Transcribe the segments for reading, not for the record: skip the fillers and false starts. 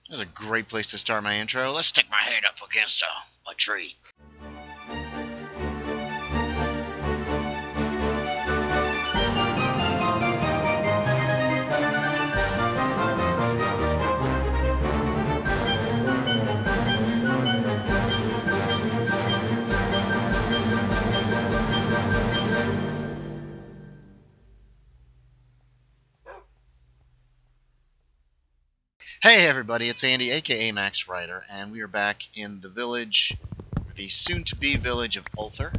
That's a great place to start my intro. Let's stick my head up against a tree. Hey everybody, it's Andy, aka Max Writer, and we are back in the village, the soon-to-be village of Ulthar.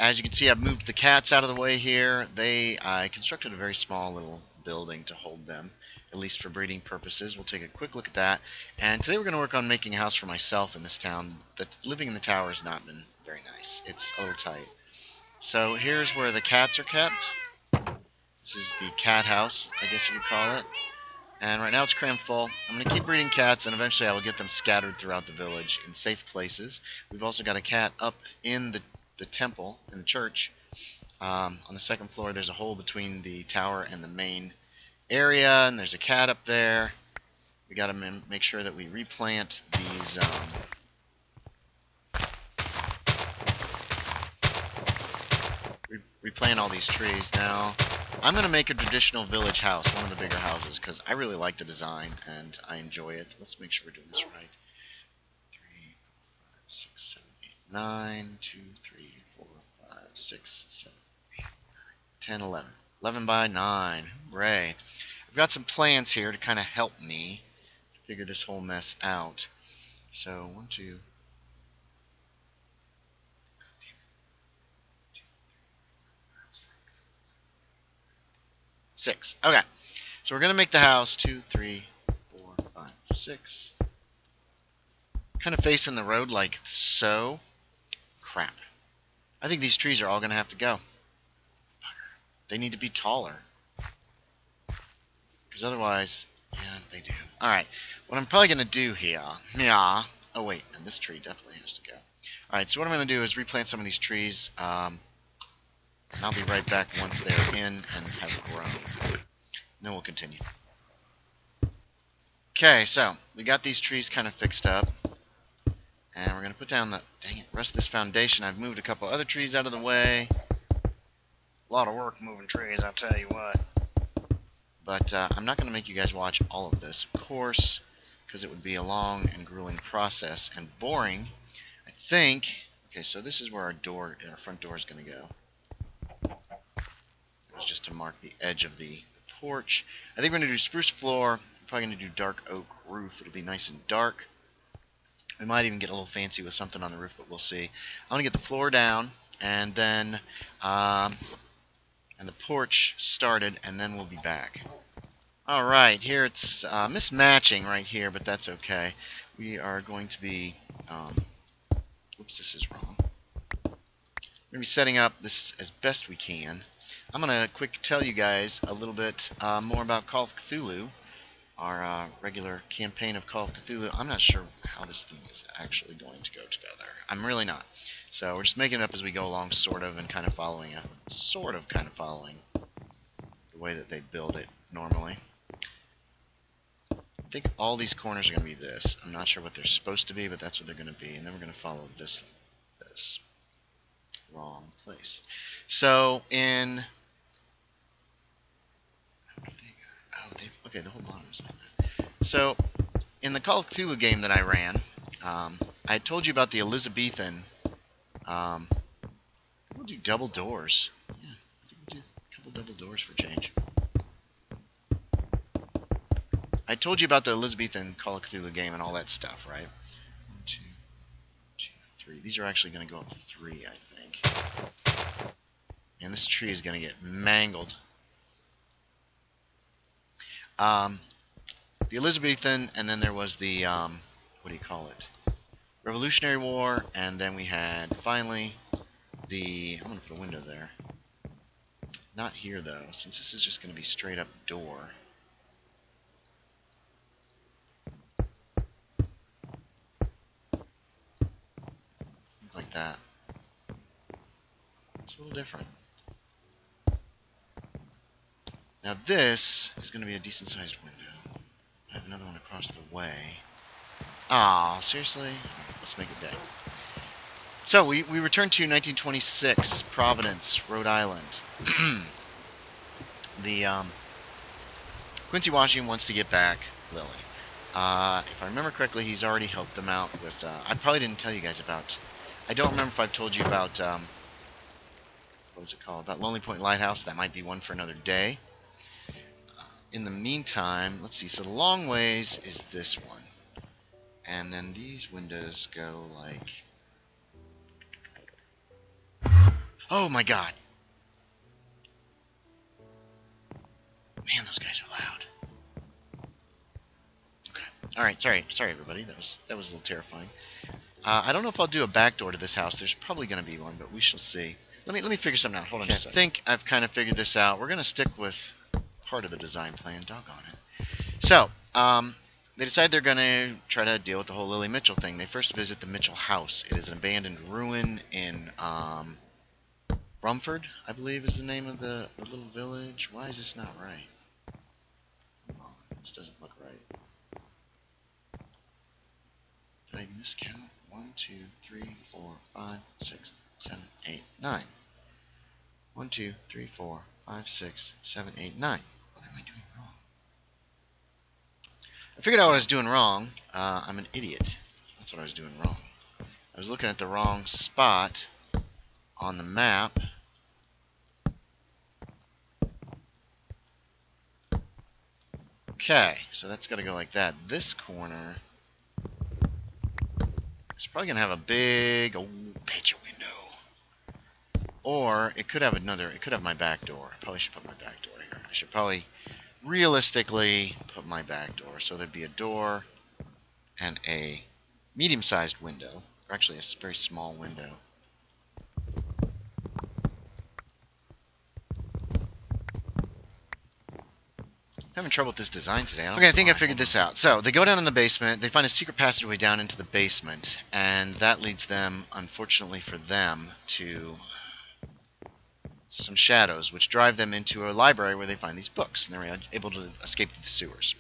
As you can see, I've moved the cats out of the way here. I constructed a very small little building to hold them, at least for breeding purposes. We'll take a quick look at that. And today we're going to work on making a house for myself in this town. Living in the tower has not been very nice. It's a little tight. So here's where the cats are kept. This is the cat house, I guess you could call it. And right now it's crammed full. I'm going to keep breeding cats, and eventually I will get them scattered throughout the village in safe places. We've also got a cat up in the temple, in the church. On the second floor there's a hole between the tower and the main area, and there's a cat up there. We got to make sure that we replant these... replant all these trees. Now, I'm going to make a traditional village house, one of the bigger houses, because I really like the design and I enjoy it. Let's make sure we're doing this right. 3, 5, 6, 7, 8, 9, 2, 3, 4, 5, 6, 7, 8, 9, 10, 11. 11 by 9. Hooray. I've got some plans here to kind of help me figure this whole mess out. So, 1, 2... 6. Okay. So we're going to make the house 2, 3, 4, 5, 6. Kind of facing the road like so. Crap. I think these trees are all going to have to go. They need to be taller. Because otherwise, yeah, they do. Alright. What I'm probably going to do here... Yeah. Oh, wait. And this tree definitely has to go. Alright, so what I'm going to do is replant some of these trees. And I'll be right back once they're in and have grown. Then we'll continue. Okay, so we got these trees kind of fixed up. And we're going to put down the rest of this foundation. I've moved a couple other trees out of the way. A lot of work moving trees, I'll tell you what. But I'm not going to make you guys watch all of this, of course, because it would be a long and grueling process and boring. I think... Okay, so this is where our front door is going to go. It was just to mark the edge of the porch. I think we're going to do spruce floor. I'm probably going to do dark oak roof. It'll be nice and dark. We might even get a little fancy with something on the roof, but we'll see. I'm going to get the floor down, and then and the porch started, and then we'll be back. Alright, here it's mismatching right here, but that's okay. We are going to be... Whoops, this is wrong. We're going to be setting up this as best we can. I'm going to quick tell you guys a little bit more about Call of Cthulhu, our regular campaign of Call of Cthulhu. I'm not sure how this thing is actually going to go together. I'm really not. So we're just making it up as we go along, sort of, and kind of following the way that they build it normally. I think all these corners are going to be this. I'm not sure what they're supposed to be, but that's what they're going to be. And then we're going to follow this. Wrong place. So in... Okay, the whole bottom is like that. So, in the Call of Cthulhu game that I ran, I told you about the Elizabethan. We'll do double doors. Yeah, I think we'll do a couple double doors for change. I told you about the Elizabethan Call of Cthulhu game and all that stuff, right? 1, 2, 3. These are actually going to go up 3, I think. And this tree is going to get mangled. The Elizabethan, and then there was the, what do you call it? Revolutionary War, and then we had, finally, the... I'm going to put a window there. Not here, though, since this is just going to be straight up door. Like that. It's a little different. Now this is going to be a decent-sized window. across the way. Aw, seriously? Let's make it day. So, we return to 1926, Providence, Rhode Island. The, Quincy Washington wants to get back Lily. If I remember correctly, he's already helped them out with, I probably didn't tell you guys about, I don't remember if I've told you about, what was it called? About Lonely Point Lighthouse. That might be one for another day. In the meantime, let's see, so the long ways is this one. And then these windows go like... Oh my god! Man, those guys are loud. Okay. Alright, sorry everybody. That was a little terrifying. I don't know if I'll do a back door to this house. There's probably going to be one, but we shall see. Let me figure something out. Hold on just a second. I think I've kind of figured this out. We're going to stick with part of the design plan. Doggone it. So, they decide they're going to try to deal with the whole Lily Mitchell thing. They first visit the Mitchell house. It is an abandoned ruin in Rumford, I believe is the name of the little village. Why is this not right? Hold on. This doesn't look right. Did I miscount? 1, 2, 3, 4, 5, 6, 7, 8, 9. 1, 2, 3, 4, 5, 6, 7, 8, 9. What am I doing wrong? I figured out what I was doing wrong. I'm an idiot. That's what I was doing wrong. I was looking at the wrong spot on the map. Okay, so that's got to go like that. This corner is probably going to have a big old picture window. Or it could have my back door. I probably should put my back door here. I should probably realistically put my back door. So there'd be a door and a medium-sized window, or actually a very small window. I'm having trouble with this design today. Okay, I think I figured this out. So, they go down in the basement, they find a secret passageway down into the basement, and that leads them, unfortunately for them, to some shadows, which drive them into a library where they find these books, and they're able to escape through the sewers.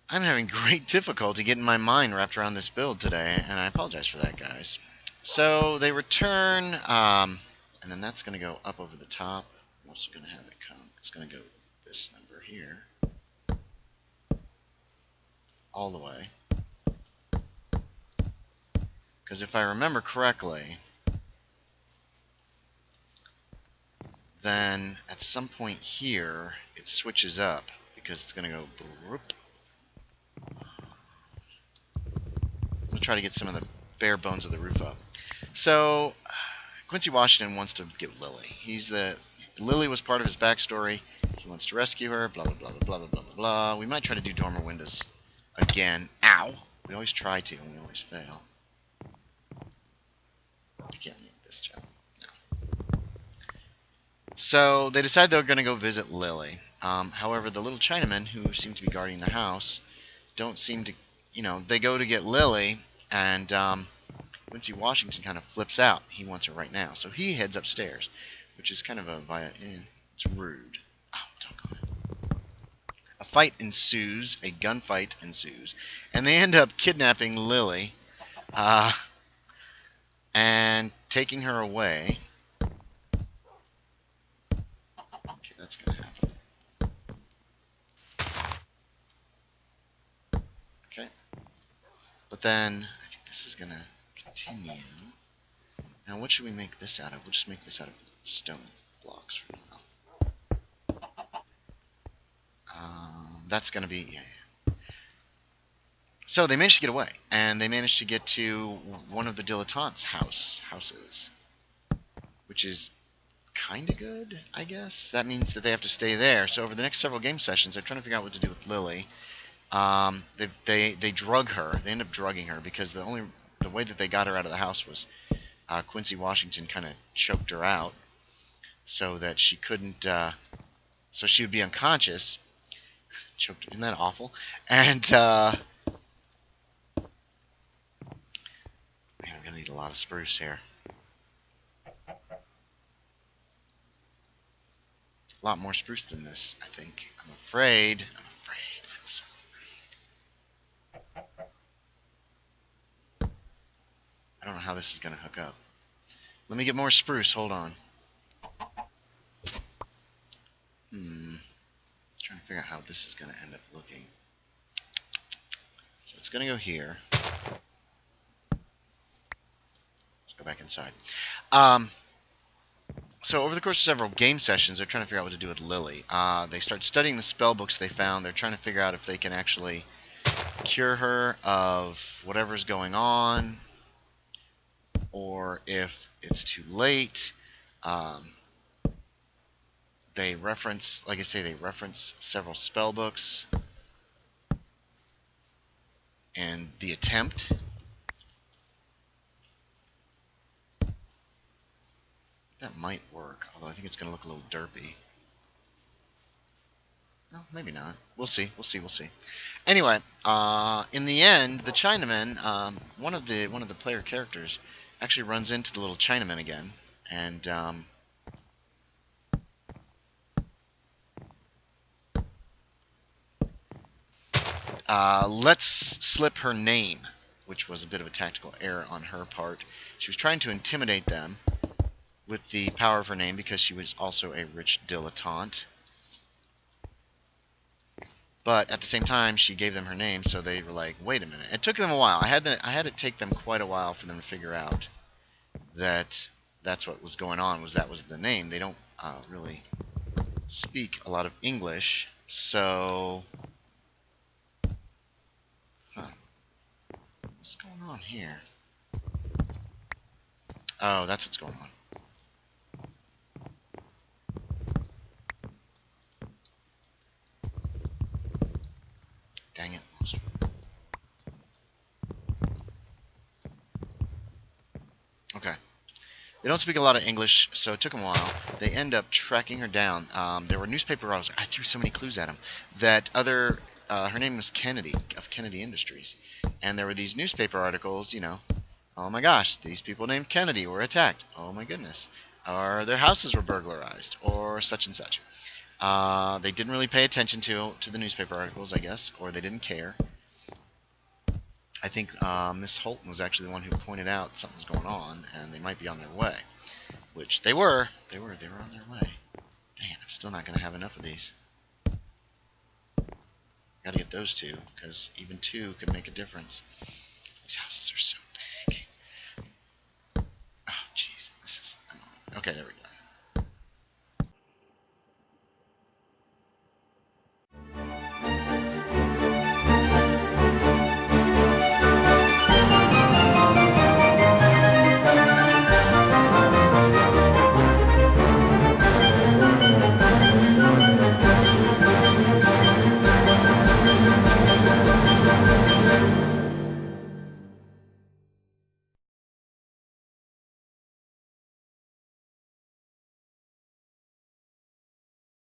I'm having great difficulty getting my mind wrapped around this build today, and I apologize for that, guys. So, they return, and then that's going to go up over the top. I'm also going to have it come. It's going to go this number here. All the way. Because if I remember correctly, then at some point here, it switches up, because it's going to go... I'm going to try to get some of the bare bones of the roof up. So, Quincy Washington wants to get Lily. Lily was part of his backstory. He wants to rescue her, blah, blah, blah, blah, blah, blah, blah, blah. We might try to do dormer windows again. Ow! We always try to, and we always fail. I can't make this job. No. So, they decide they're going to go visit Lily. However, the little Chinamen, who seem to be guarding the house, don't seem to, they go to get Lily, and Quincy Washington kind of flips out. He wants her right now. So he heads upstairs, which is kind of it's rude. Oh, doggone it. A fight ensues, a gunfight ensues, and they end up kidnapping Lily and taking her away. Okay, that's going to happen. Okay. But then, I think this is going to continue. Now, what should we make this out of? We'll just make this out of stone blocks for now. That's going to be... Yeah. So, they managed to get away. And they managed to get to one of the dilettantes' houses. Which is kind of good, I guess. That means that they have to stay there. So, over the next several game sessions, they're trying to figure out what to do with Lily. They drug her. They end up drugging her because the way that they got her out of the house was Quincy Washington kind of choked her out so that she couldn't, so she would be unconscious. Choked, isn't that awful? And man, I'm gonna need a lot of spruce here. A lot more spruce than this, I think. I'm afraid. I'm so afraid. how this is going to hook up. Let me get more spruce. Hold on. Trying to figure out how this is going to end up looking. So it's going to go here. Let's go back inside. So over the course of several game sessions, they're trying to figure out what to do with Lily. They start studying the spell books they found. They're trying to figure out if they can actually cure her of whatever's going on, or if it's too late. They reference, like I say, they reference several spell books. And the attempt. That might work, although I think it's going to look a little derpy. No, maybe not. We'll see. We'll see. We'll see. Anyway, in the end, the Chinaman, one of the player characters, actually runs into the little Chinaman again, and lets slip her name, which was a bit of a tactical error on her part. She was trying to intimidate them with the power of her name because she was also a rich dilettante. But at the same time, she gave them her name, so they were like, wait a minute. It took them a while. I had to take them quite a while for them to figure out that that's what was going on, that was the name. They don't really speak a lot of English, so... What's going on here? Oh, that's what's going on. Dang it. Okay. They don't speak a lot of English, so it took them a while. They end up tracking her down. There were newspaper articles. I threw so many clues at them. That her name was Kennedy, of Kennedy Industries. And there were these newspaper articles, you know, oh my gosh, these people named Kennedy were attacked. Oh my goodness. Or their houses were burglarized, or such and such. They didn't really pay attention to the newspaper articles, I guess, or they didn't care. I think Miss Holton was actually the one who pointed out something's going on, and they might be on their way. Which they were. They were on their way. Dang it, I'm still not going to have enough of these. Gotta get those two, because even two could make a difference. These houses are so big. Oh, jeez. This is annoying. Okay, there we go.